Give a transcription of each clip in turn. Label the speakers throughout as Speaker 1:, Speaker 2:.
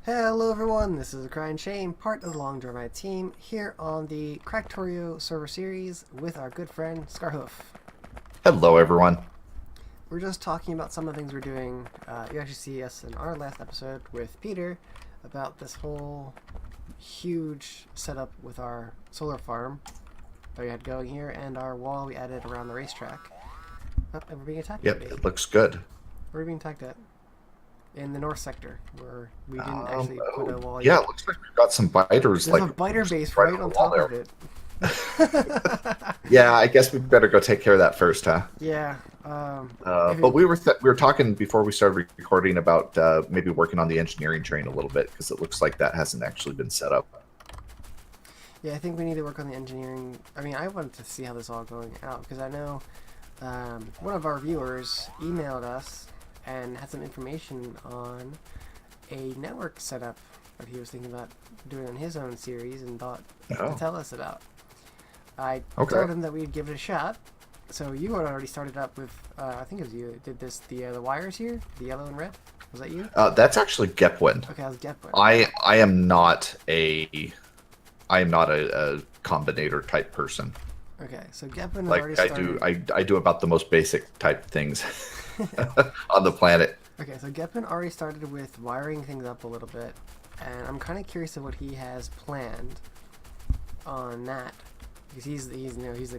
Speaker 1: Hello everyone, this is ACryInShame, part of the Long Dry team, here on the Cracktorio server series with our good friend Scar Hoof.
Speaker 2: Hello, everyone.
Speaker 1: We're just talking about some of the things we're doing. You actually see us in our last episode with Peter about this whole huge setup with our solar farm that we had going here and our wall we added around the racetrack. Oh, and we're being attacked
Speaker 2: Yep,
Speaker 1: already.
Speaker 2: it looks good.
Speaker 1: Where are we being attacked at? In the north sector, where we didn't actually put a wall
Speaker 2: Yeah,
Speaker 1: yet.
Speaker 2: it looks like we've got some biters.
Speaker 1: There's
Speaker 2: Like
Speaker 1: a biter
Speaker 2: just
Speaker 1: base
Speaker 2: right
Speaker 1: right
Speaker 2: on
Speaker 1: on
Speaker 2: the wall
Speaker 1: top
Speaker 2: there.
Speaker 1: of it.
Speaker 2: Yeah, I guess we better go take care of that first, huh?
Speaker 1: Yeah.
Speaker 2: But we were talking before we started recording about maybe working on the engineering train a little bit because it looks like that hasn't actually been set up.
Speaker 1: Yeah, I think we need to work on the engineering. I mean, I wanted to see how this all going out because I know one of our viewers emailed us and had some information on a network setup that he was thinking about doing on his own series and thought to
Speaker 2: Oh,
Speaker 1: tell us about. I
Speaker 2: okay.
Speaker 1: told him that we'd give it a shot. So you had already started up with, I think it was you that did this, the wires here, the yellow and red. Was that you?
Speaker 2: That's actually Gepwind.
Speaker 1: Okay, I was Gepwin.
Speaker 2: I am not a combinator type person.
Speaker 1: Okay, so Gepwin had already
Speaker 2: Like I
Speaker 1: started.
Speaker 2: do I do about the most basic type things on the planet.
Speaker 1: Okay, so Gepin already started with wiring things up a little bit, and I'm kind of curious of what he has planned on that, because he's the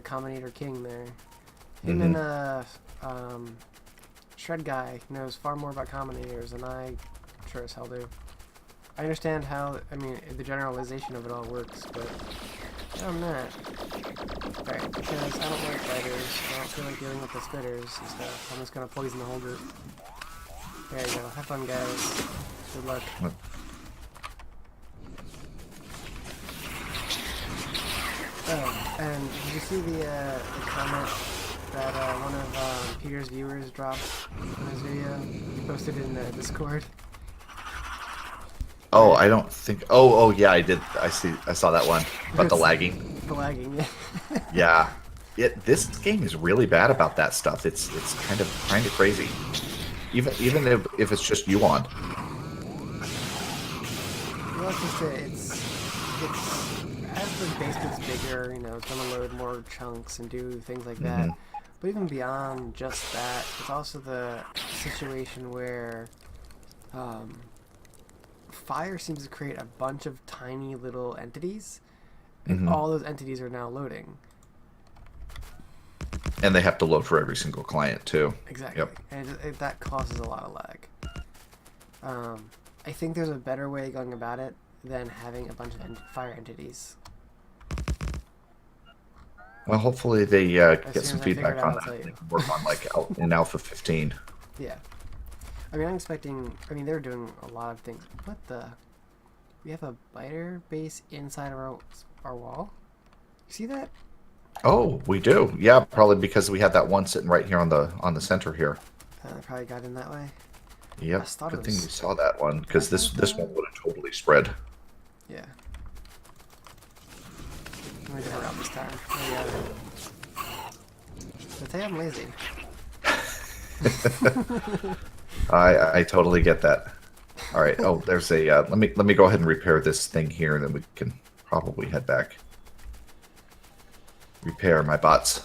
Speaker 1: Combinator King there. Him and Shred Guy knows far more about combinators than I sure as hell do. I understand how, I mean, the generalization of it all works, but I'm not. Alright, because I don't like fighters, I don't feel like dealing with the spitters and stuff. I'm just gonna poison the whole group. There you go. Have fun, guys. Good luck. Oh, and did you see the comment that one of Peter's viewers dropped in his video? He posted in the Discord.
Speaker 2: Oh, I don't think. Oh, yeah, I did. I saw that one about the lagging.
Speaker 1: The lagging, yeah.
Speaker 2: Yeah, this game is really bad about that stuff. It's kind of crazy. Even if it's just you on.
Speaker 1: Well, it's just it's as the base gets bigger, you know, it's gonna load more chunks and do things like that. But even beyond just that, it's also the situation where fire seems to create a bunch of tiny little entities, and all those entities are now loading.
Speaker 2: And they have to load for every single client too.
Speaker 1: Exactly.
Speaker 2: Yep.
Speaker 1: And that causes a lot of lag. I think there's a better way of going about it than having a bunch of fire entities.
Speaker 2: Well, hopefully they
Speaker 1: As
Speaker 2: get
Speaker 1: soon
Speaker 2: some
Speaker 1: as I
Speaker 2: feedback
Speaker 1: figure it out,
Speaker 2: on
Speaker 1: I'll
Speaker 2: that.
Speaker 1: tell you.
Speaker 2: They can work on like in Alpha 15.
Speaker 1: Yeah. I mean, I'm expecting... I mean, they're doing a lot of things. What the... We have a biter base inside of our wall? You see that?
Speaker 2: Oh, we do. Yeah, probably because we had that one sitting right here on the center here.
Speaker 1: I probably got in that way.
Speaker 2: Yep.
Speaker 1: I thought
Speaker 2: Good
Speaker 1: it
Speaker 2: thing
Speaker 1: was-
Speaker 2: we saw that one because this one would have totally spread.
Speaker 1: Yeah. Let me get her out this time. Oh, yeah. But hey, I'm lazy.
Speaker 2: I totally get that. All right. Oh, there's a. Let me go ahead and repair this thing here, and then we can probably head back. Repair my bots.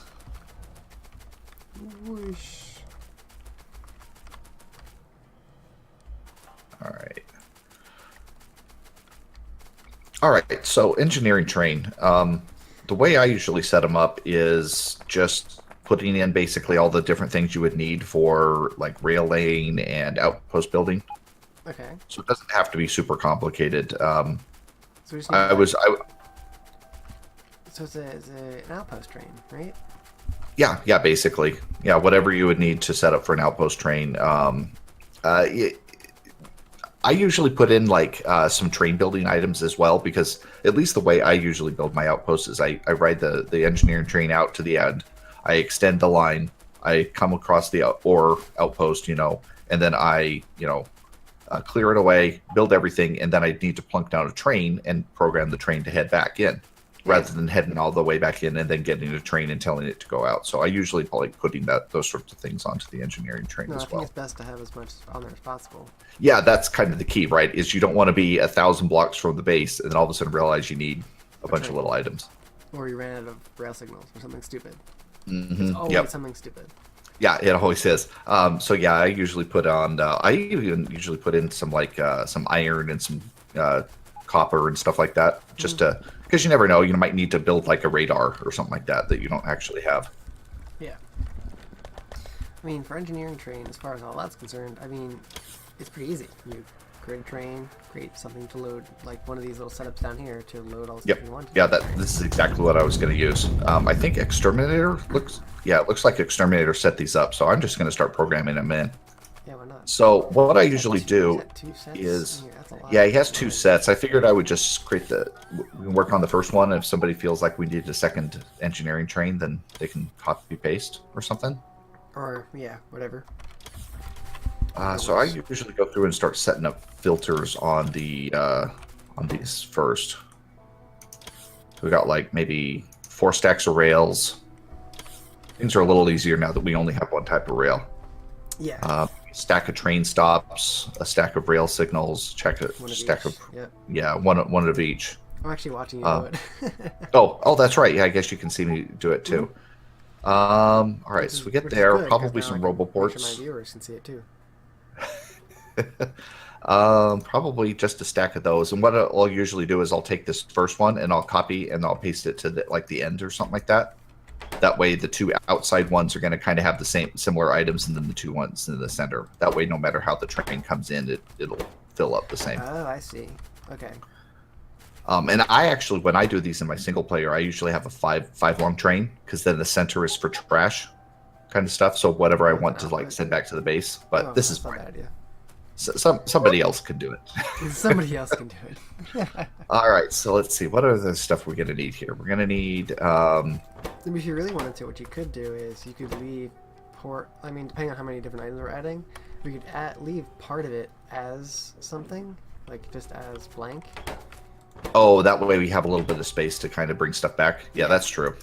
Speaker 1: Whoosh.
Speaker 2: All right. All right. So engineering train. The way I usually set them up is just putting in basically all the different things you would need for like rail laying and outpost building.
Speaker 1: Okay.
Speaker 2: So it doesn't have to be super complicated.
Speaker 1: So we just need
Speaker 2: I was I
Speaker 1: So it's an outpost train, right?
Speaker 2: Yeah, basically. Yeah, whatever you would need to set up for an outpost train. I usually put in like some train building items as well, because at least the way I usually build my outposts is I ride the engineering train out to the end. I extend the line. I come across the ore outpost, and then I, clear it away, build everything, and then I need to plunk down a train and program the train to head back in. rather than heading all the way back in and then getting a train and telling it to go out. So I usually like putting those sorts of things onto the engineering train
Speaker 1: No,
Speaker 2: as
Speaker 1: I think
Speaker 2: well.
Speaker 1: it's best to have as much on there as possible.
Speaker 2: Yeah, that's kind of the key, right? Is you don't want to be 1,000 blocks from the base and then all of a sudden realize you need a bunch of little items.
Speaker 1: Or you ran out of rail signals or something stupid.
Speaker 2: Mm-hmm.
Speaker 1: It's always something stupid.
Speaker 2: Yeah, it always is. So yeah, I usually put on. I even usually put in some like some iron and some copper and stuff like that, just to because you never know. You might need to build like a radar or something like that you don't actually have.
Speaker 1: Yeah. I mean, for engineering train, as far as all that's concerned, I mean, it's pretty easy. You create a train, create something to load, like one of these little setups down here to load all the stuff you want.
Speaker 2: Yeah, this is exactly what I was going to use. I think Exterminator looks. Yeah, it looks like Exterminator set these up, so I'm just going to start programming them in.
Speaker 1: Yeah, why not?
Speaker 2: So what I usually do
Speaker 1: two sets
Speaker 2: is,
Speaker 1: yeah,
Speaker 2: he has 2 sets. I figured I would just create we can work on the first one. If somebody feels like we need a second engineering train, then they can copy paste or something.
Speaker 1: Or yeah, whatever.
Speaker 2: So I usually go through and start setting up filters on these first. So we got like maybe 4 stacks of rails. Things are a little easier now that we only have one type of rail.
Speaker 1: Yeah.
Speaker 2: Stack of train stops, a stack of rail signals, one of each.
Speaker 1: I'm actually watching you do it.
Speaker 2: oh, that's right. Yeah, I guess you can see me do it too. All right, so we get there. Probably some roboports.
Speaker 1: Sure my viewers can see it too.
Speaker 2: Probably just a stack of those. And what I'll usually do is I'll take this first one and I'll copy and I'll paste it to the end or something like that. That way, the 2 outside ones are going to kind of have the similar items, and then the 2 ones in the center. That way, no matter how the train comes in, it'll fill up the same.
Speaker 1: Oh, I see. Okay.
Speaker 2: And I actually, when I do these in my single player, I usually have a five long train because then the center is for trash kind of stuff. So whatever I want to like send back to the base. But this is
Speaker 1: fine. Idea.
Speaker 2: Somebody else can do it.
Speaker 1: Somebody else can do it.
Speaker 2: All right, so let's see. What are the stuff we're going to need here? We're going to need...
Speaker 1: if you really wanted to, what you could do is you could leave I mean, depending on how many different items we're adding, we could leave part of it as something, like just as blank.
Speaker 2: Oh, that way we have a little bit of space to kind of bring stuff back. Yeah, that's true.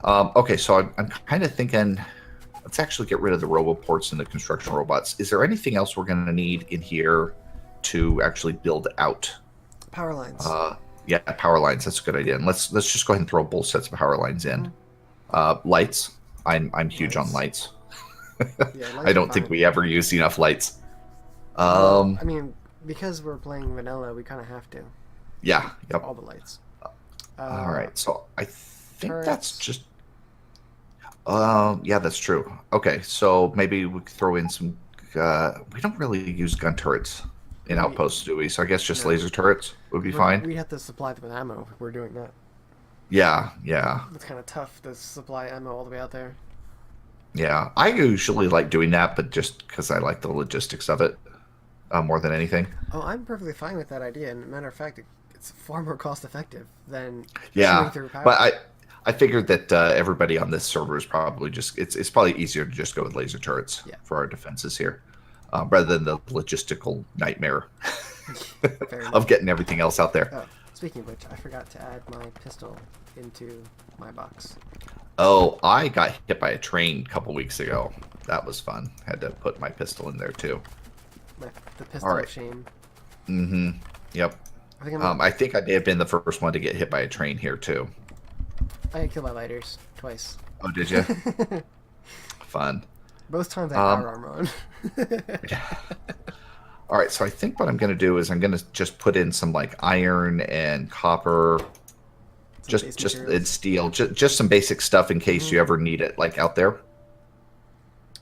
Speaker 2: Okay, so I'm kind of thinking... Let's actually get rid of the roboports and the construction robots. Is there anything else we're going to need in here to actually build out?
Speaker 1: Power lines.
Speaker 2: Yeah, power lines. That's a good idea. And let's just go ahead and throw both sets of power lines in. Lights. I'm huge on lights.
Speaker 1: Yeah,
Speaker 2: I don't think we ever use enough lights.
Speaker 1: I mean, because we're playing vanilla, we kind of have to.
Speaker 2: Yeah. Yep.
Speaker 1: All the lights.
Speaker 2: All right. So I think
Speaker 1: turrets.
Speaker 2: that's just. Yeah, that's true. Okay, so maybe we could throw in some. We don't really use gun turrets in outposts, do we? So I guess just laser turrets would be fine.
Speaker 1: We'd have to supply them with ammo if we're doing that.
Speaker 2: Yeah.
Speaker 1: It's kind of tough to supply ammo all the way out there.
Speaker 2: Yeah, I usually like doing that, but just because I like the logistics of it more than anything.
Speaker 1: Oh, I'm perfectly fine with that idea. And matter of fact, it's far more cost effective than
Speaker 2: shooting
Speaker 1: through power.
Speaker 2: But I figured that everybody on this server is probably it's probably easier to just go with laser turrets for our defenses here, rather than the logistical nightmare of getting everything else out there.
Speaker 1: Oh, speaking of which, I forgot to add my pistol into my box.
Speaker 2: Oh, I got hit by a train a couple weeks ago. That was fun. Had to put my pistol in there too.
Speaker 1: The pistol of shame.
Speaker 2: Mm-hmm. Yep. I think I may have been the first one to get hit by a train here too.
Speaker 1: I got killed by lighters twice.
Speaker 2: Oh, did you? Fun.
Speaker 1: Both times I had power armor on.
Speaker 2: Yeah. All right, so I think what I'm going to do is I'm going to just put in some like iron and copper, just and steel, just some basic stuff in case you ever need it, like out there.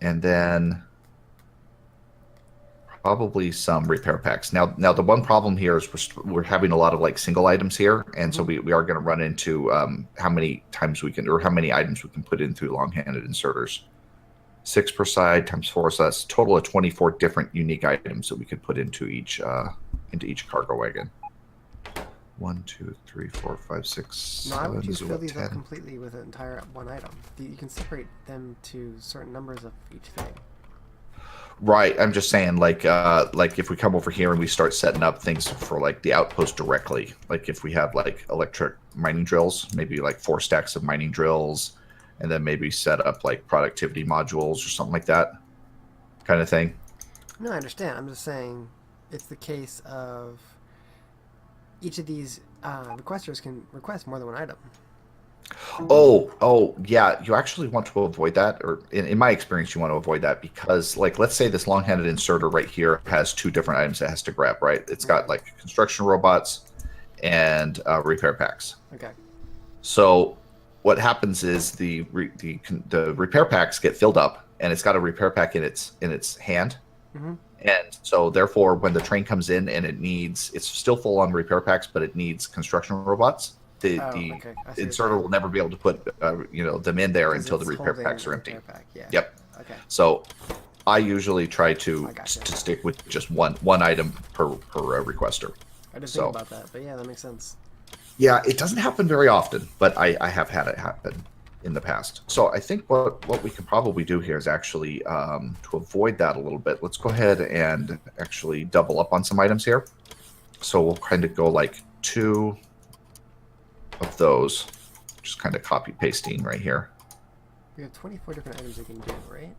Speaker 2: And then probably some repair packs. Now the one problem here is we're having a lot of like single items here, and so we are going to run into how many times we can, or how many items we can put in through long-handed inserters. 6 per side times 4, so that's a total of 24 different unique items that we could put into each cargo wagon. 1, 2, 3, 4, 5, 6,
Speaker 1: no,
Speaker 2: 7,
Speaker 1: I would just fill these
Speaker 2: 10.
Speaker 1: up completely with an entire one item. You can separate them to certain numbers of each thing.
Speaker 2: Right. I'm just saying, like if we come over here and we start setting up things for like the outpost directly, like if we have like electric mining drills, maybe like 4 stacks of mining drills, and then maybe set up like productivity modules or something like that, kind of thing.
Speaker 1: No, I understand. I'm just saying it's the case of each of these requesters can request more than one item.
Speaker 2: Oh, yeah. You actually want to avoid that, or in my experience, you want to avoid that because, like, let's say this long-handed inserter right here has 2 different items it has to grab. Right? It's got like construction robots and repair packs.
Speaker 1: Okay.
Speaker 2: So what happens is the repair packs get filled up, and it's got a repair pack in its hand.
Speaker 1: Mm-hmm.
Speaker 2: And so, therefore, when the train comes in and it's still full on repair packs, but it needs construction robots. The
Speaker 1: Okay.
Speaker 2: inserter will never be able to put them in there until the repair
Speaker 1: holding
Speaker 2: packs are
Speaker 1: the
Speaker 2: empty.
Speaker 1: repair pack, yeah.
Speaker 2: Yep.
Speaker 1: Okay.
Speaker 2: So I usually try to
Speaker 1: I gotcha.
Speaker 2: to stick with just one item per requester.
Speaker 1: I didn't
Speaker 2: So
Speaker 1: think about that, but yeah, that makes sense.
Speaker 2: yeah, it doesn't happen very often, but I have had it happen in the past. So I think what we can probably do here is actually to avoid that a little bit. Let's go ahead and actually double up on some items here. So we'll kind of go like 2 of those, just kind of copy pasting right here.
Speaker 1: We have 24 different items you can do, right?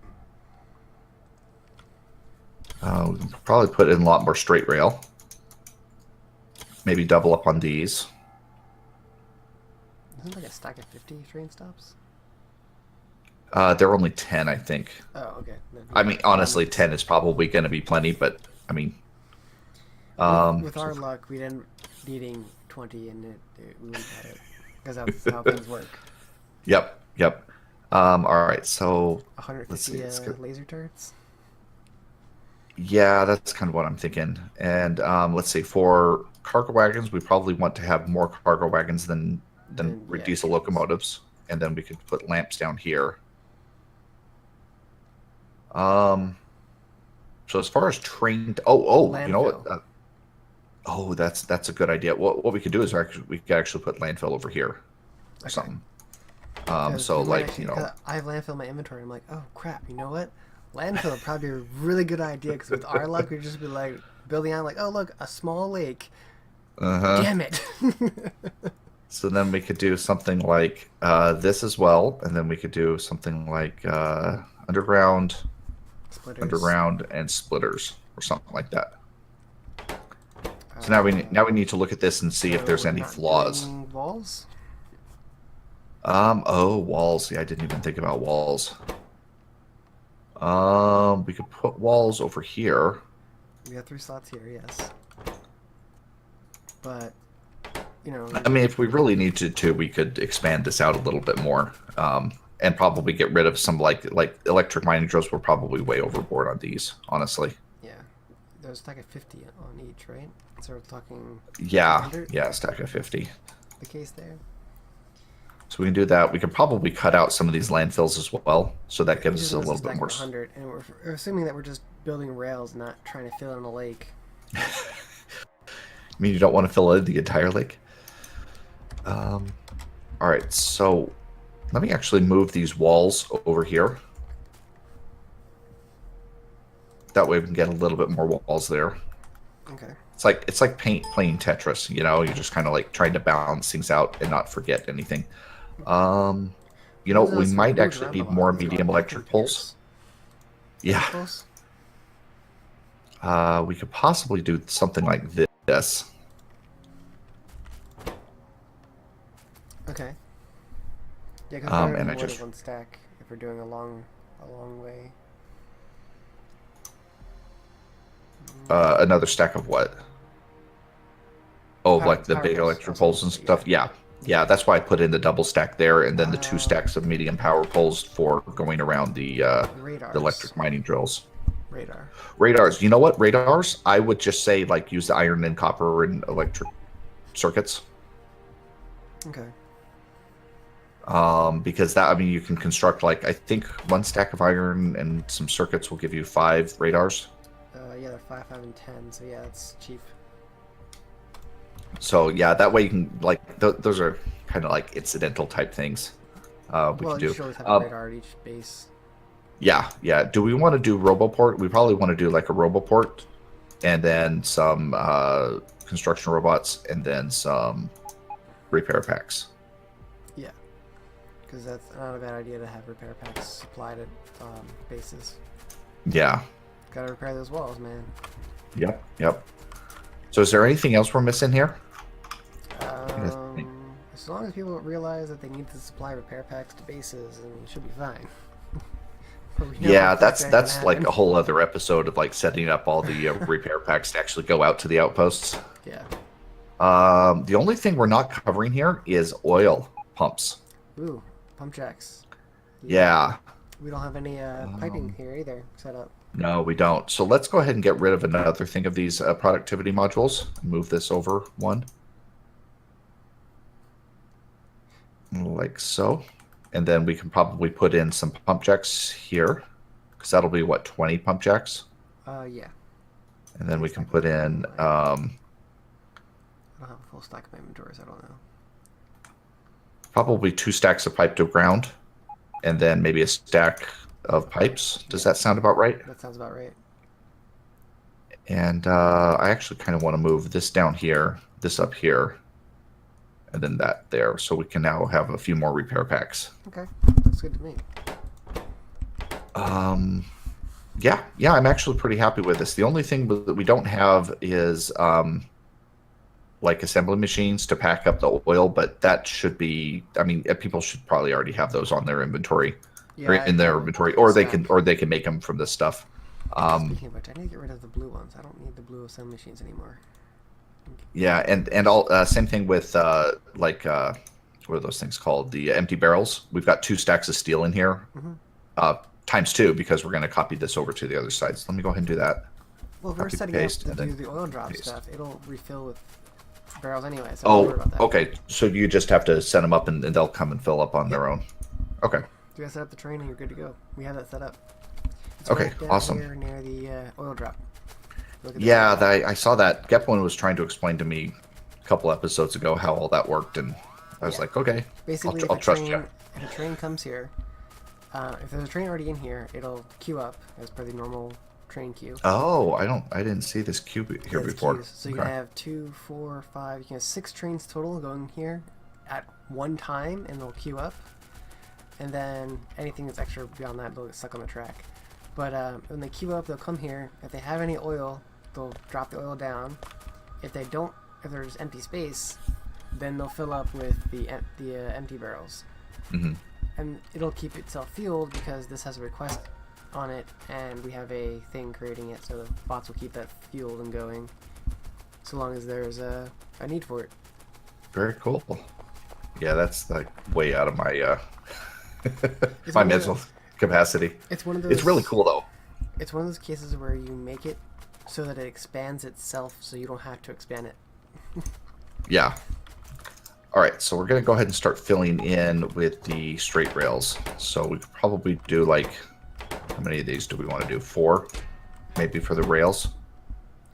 Speaker 2: We can probably put in a lot more straight rail. Maybe double up on these.
Speaker 1: Isn't like a stack of 50 train stops?
Speaker 2: There are only 10, I think.
Speaker 1: Oh, okay.
Speaker 2: I mean, honestly, 10 is probably going to be plenty, but I mean,
Speaker 1: with our luck, we'd end needing 20, and we wouldn't have it because that's how things work.
Speaker 2: Yep. All right, so
Speaker 1: 150 laser turrets.
Speaker 2: Yeah, that's kind of what I'm thinking. And let's see, for cargo wagons, we probably want to have more cargo wagons than diesel locomotives, and then we could put lamps down here. So as far as trained,
Speaker 1: Landfill.
Speaker 2: you know what? That's a good idea. What we could do is we could actually put landfill over here or something. So like
Speaker 1: I have landfill in my inventory. I'm like, oh crap, you know what? Landfill would probably be a really good idea because with our luck, we'd just be like building on like, oh look, a small lake. Damn it.
Speaker 2: So then we could do something like this as well, and then we could do something like underground and splitters or something like that. So now we need to look at this and see if there's any flaws.
Speaker 1: Walls?
Speaker 2: Walls. Yeah, I didn't even think about walls. We could put walls over here.
Speaker 1: We have 3 slots here, yes. But
Speaker 2: I mean, if we really needed to, we could expand this out a little bit more, and probably get rid of some like electric mining drills. We're probably way overboard on these, honestly.
Speaker 1: Yeah, there's like a 50 on each, right? So we're talking.
Speaker 2: Yeah, stack of 50.
Speaker 1: The case there.
Speaker 2: So we can do that. We can probably cut out some of these landfills as well, so that gives us a little bit more.
Speaker 1: 100, and we're assuming that we're just building rails, not trying to fill in a lake.
Speaker 2: I mean, you don't want to fill in the entire lake. All right, so let me actually move these walls over here. That way we can get a little bit more walls there.
Speaker 1: Okay.
Speaker 2: It's like playing Tetris, You're just kind of like trying to balance things out and not forget anything. We might actually need more medium electric poles. Yeah. We could possibly do something like this.
Speaker 1: Okay. Yeah, because
Speaker 2: and
Speaker 1: more than one stack if we're doing a long way.
Speaker 2: Another stack of what? Oh, like the big electric poles and stuff. Yeah, that's why I put in the double stack there, and then the 2 stacks of medium power poles for going around the electric mining drills. Radars. You know what? Radars, I would just say like use the iron and copper and electric circuits.
Speaker 1: Okay.
Speaker 2: Because you can construct like I think 1 stack of iron and some circuits will give you 5 radars.
Speaker 1: Yeah, they're 5, 5, and 10. So yeah, it's cheap.
Speaker 2: So yeah, that way you can like those are kind of like incidental type things. We can do.
Speaker 1: You should always have a radar at each base.
Speaker 2: Yeah, yeah. Do we want to do Roboport? We probably want to do like a Roboport, and then some construction robots, and then some repair packs.
Speaker 1: Yeah, because that's not a bad idea to have repair packs supplied at bases.
Speaker 2: Yeah.
Speaker 1: Gotta repair those walls, man.
Speaker 2: Yep, yep. So is there anything else we're missing here?
Speaker 1: As long as people realize that they need to supply repair packs to bases, and it should be fine.
Speaker 2: Yeah, that's like a whole other episode of like setting up all the repair packs to actually go out to the outposts.
Speaker 1: Yeah.
Speaker 2: The only thing we're not covering here is oil pumps.
Speaker 1: Ooh, pump jacks.
Speaker 2: Yeah.
Speaker 1: We don't have any piping here either set up.
Speaker 2: No, we don't. So let's go ahead and get rid of another thing of these productivity modules. Move this over one. Like so. And then we can probably put in some pump jacks here. Because that'll be, what, 20 pump jacks?
Speaker 1: Yeah.
Speaker 2: And then we can put in...
Speaker 1: I don't have a full stack of my inventory, so I don't know.
Speaker 2: Probably 2 stacks of pipe to ground. And then maybe a stack of pipes. Does that sound about right?
Speaker 1: That sounds about right.
Speaker 2: And I actually kind of want to move this down here, this up here, and then that there. So we can now have a few more repair packs.
Speaker 1: Okay, that's good to me.
Speaker 2: Yeah, I'm actually pretty happy with this. The only thing that we don't have is like assembly machines to pack up the oil, but that should be, I mean, people should probably already have those on their inventory.
Speaker 1: Yeah,
Speaker 2: or in their inventory, or they can make them from this stuff.
Speaker 1: Speaking of which, I need to get rid of the blue ones. I don't need the blue assembly machines anymore.
Speaker 2: Yeah, and all same thing with what are those things called? The empty barrels. We've got 2 stacks of steel in here, times 2, because we're going to copy this over to the other side. So let me go ahead and do that.
Speaker 1: Well, if we're setting up to do the oil drop stuff, it'll refill with barrels anyway. So don't worry about that.
Speaker 2: Okay. So you just have to set them up, and they'll come and fill up on their own. Okay.
Speaker 1: You guys set up the train, and you're good to go. We have that set up. It's
Speaker 2: okay,
Speaker 1: right down
Speaker 2: awesome.
Speaker 1: Here near the oil drop.
Speaker 2: Yeah, I saw that. Geplin was trying to explain to me a couple episodes ago how all that worked, and I was like, okay,
Speaker 1: basically,
Speaker 2: I'll trust you.
Speaker 1: If a train comes here, if there's a train already in here, it'll queue up as per the normal train queue.
Speaker 2: Oh, I didn't see this queue here before.
Speaker 1: Queues. So you can have 2, 4, 5. You can have 6 trains total going here at one time, and they'll queue up. And then anything that's extra beyond that, they'll get stuck on the track. But when they queue up, they'll come here. If they have any oil, they'll drop the oil down. If they don't, if there's empty space, then they'll fill up with the empty barrels.
Speaker 2: Mm-hmm.
Speaker 1: And it'll keep itself fueled because this has a request on it, and we have a thing creating it, so the bots will keep that fueled and going, so long as there's a need for it.
Speaker 2: Very cool. Yeah, that's like way out of my my mental capacity.
Speaker 1: It's one of those.
Speaker 2: It's really cool though.
Speaker 1: It's one of those cases where you make it so that it expands itself, so you don't have to expand it.
Speaker 2: Yeah. All right, so we're gonna go ahead and start filling in with the straight rails. So we could probably do like, how many of these do we want to do? 4, maybe for the rails.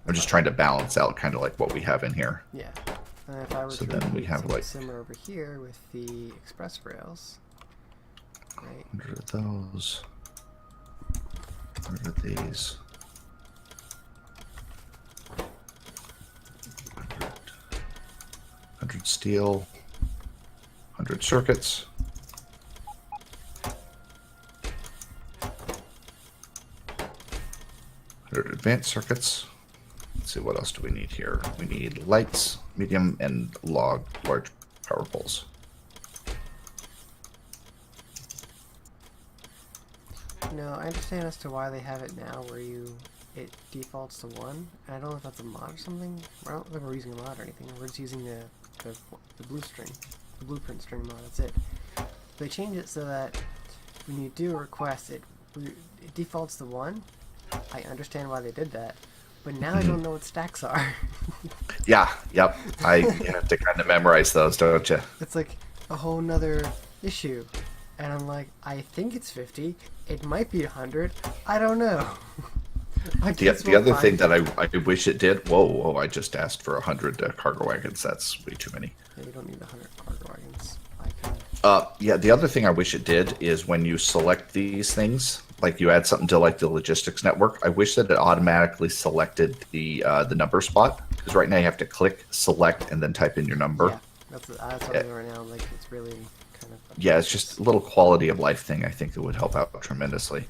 Speaker 2: I'm just trying to balance out kind of like what we have in here.
Speaker 1: Yeah. And if I were
Speaker 2: So
Speaker 1: to
Speaker 2: then we
Speaker 1: do
Speaker 2: have
Speaker 1: something
Speaker 2: like
Speaker 1: similar over here with the express rails. Right.
Speaker 2: 100 of those. 100 of these. 100 steel. 100 circuits. 100 advanced circuits. Let's see, what else do we need here? We need lights, medium, and large power poles.
Speaker 1: No, I understand as to why they have it now where it defaults to 1. And I don't know if that's a mod or something. I don't think we're using a mod or anything. We're just using the blueprint string mod. That's it. They change it so that when you do a request, it defaults to 1. I understand why they did that, but now I don't know what stacks are.
Speaker 2: Yeah, yep. You have to kind of memorize those, don't you?
Speaker 1: It's like a whole nother issue. And I'm like, I think it's 50. It might be 100. I don't know.
Speaker 2: The other thing that I wish it did. Whoa! I just asked for 100 cargo wagons. That's way too many.
Speaker 1: Yeah, you don't need 100 cargo wagons.
Speaker 2: Yeah, the other thing I wish it did is when you select these things, like you add something to like the logistics network, I wish that it automatically selected the number spot, because right now you have to click select and then type in your number.
Speaker 1: Yeah, that's what I'm doing right now. Like, it's really kind of...
Speaker 2: Yeah, it's just a little quality of life thing. I think it would help out tremendously.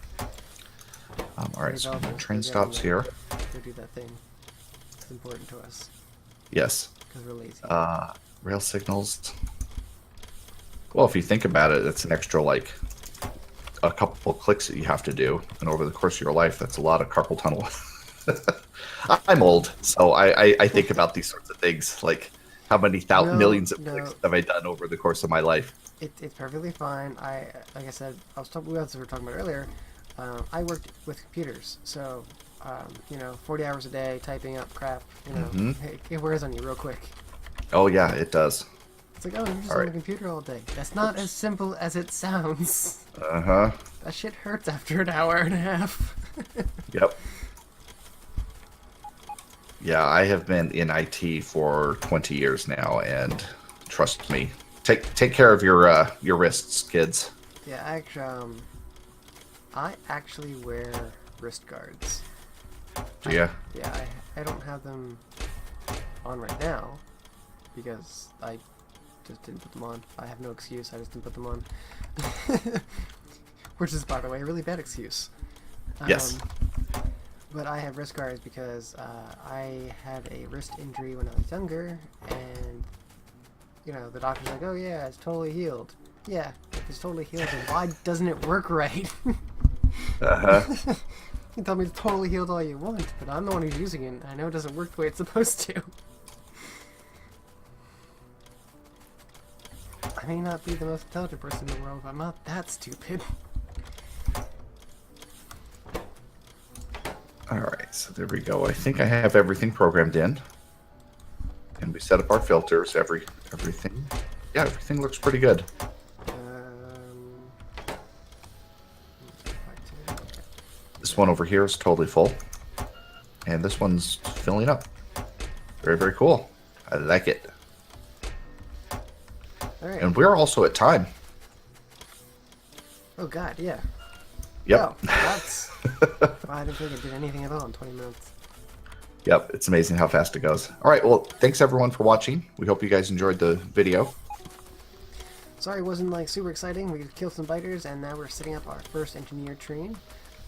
Speaker 2: All right, so train stops here.
Speaker 1: Go do that thing. It's important to us.
Speaker 2: Yes.
Speaker 1: Because we're lazy.
Speaker 2: Rail signals. Well, if you think about it, it's an extra, like, a couple clicks that you have to do. And over the course of your life, that's a lot of carpal tunnel. I'm old, so I think about these sorts of things. Like, how many millions of clicks have I done over the course of my life?
Speaker 1: It's perfectly fine. Like I said, we were talking about earlier. I worked with computers, so 40 hours a day typing up crap. It wears on you real quick.
Speaker 2: Oh yeah, it does.
Speaker 1: It's like, oh, you're just on the computer all day. That's not as simple as it sounds.
Speaker 2: Uh-huh.
Speaker 1: That shit hurts after an hour and a half.
Speaker 2: Yep. Yeah, I have been in IT for 20 years now, and trust me, take care of your wrists, kids.
Speaker 1: Yeah, I actually wear wrist guards.
Speaker 2: Do you?
Speaker 1: Yeah, I don't have them on right now because I just didn't put them on. I have no excuse. I just didn't put them on. Which is, by the way, a really bad excuse.
Speaker 2: Yes.
Speaker 1: But I have wrist guards because I had a wrist injury when I was younger, and the doctor's like, "Oh yeah, it's totally healed." Yeah, it's totally healed. And why doesn't it work right?
Speaker 2: Uh-huh.
Speaker 1: You tell me it's totally healed all you want, but I'm the one who's using it, and I know it doesn't work the way it's supposed to. I may not be the most intelligent person in the world, but I'm not that stupid.
Speaker 2: Alright, so there we go. I think I have everything programmed in. And we set up our filters, everything. Yeah, everything looks pretty good. This one over here is totally full. And this one's filling up. Very, very cool. I like it.
Speaker 1: All right.
Speaker 2: And we're also at time.
Speaker 1: Oh god, yeah.
Speaker 2: Yep.
Speaker 1: Oh, that's... I didn't think it did anything at all in 20 minutes.
Speaker 2: Yep, it's amazing how fast it goes. All right, well, thanks everyone for watching. We hope you guys enjoyed the video.
Speaker 1: Sorry it wasn't like super exciting. We killed some biters, and now we're setting up our first engineer train.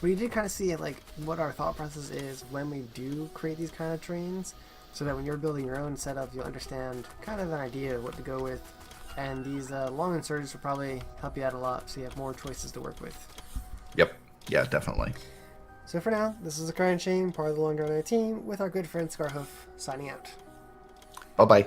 Speaker 1: But you did kind of see like what our thought process is when we do create these kind of trains, so that when you're building your own setup, you'll understand kind of an idea of what to go with. And these long inserters will probably help you out a lot, so you have more choices to work with.
Speaker 2: Yep. Yeah, definitely.
Speaker 1: So for now, this is ACryInShame, part of the Long Drawn Out team, with our good friend Scar Hoof, signing out.
Speaker 2: Bye-bye.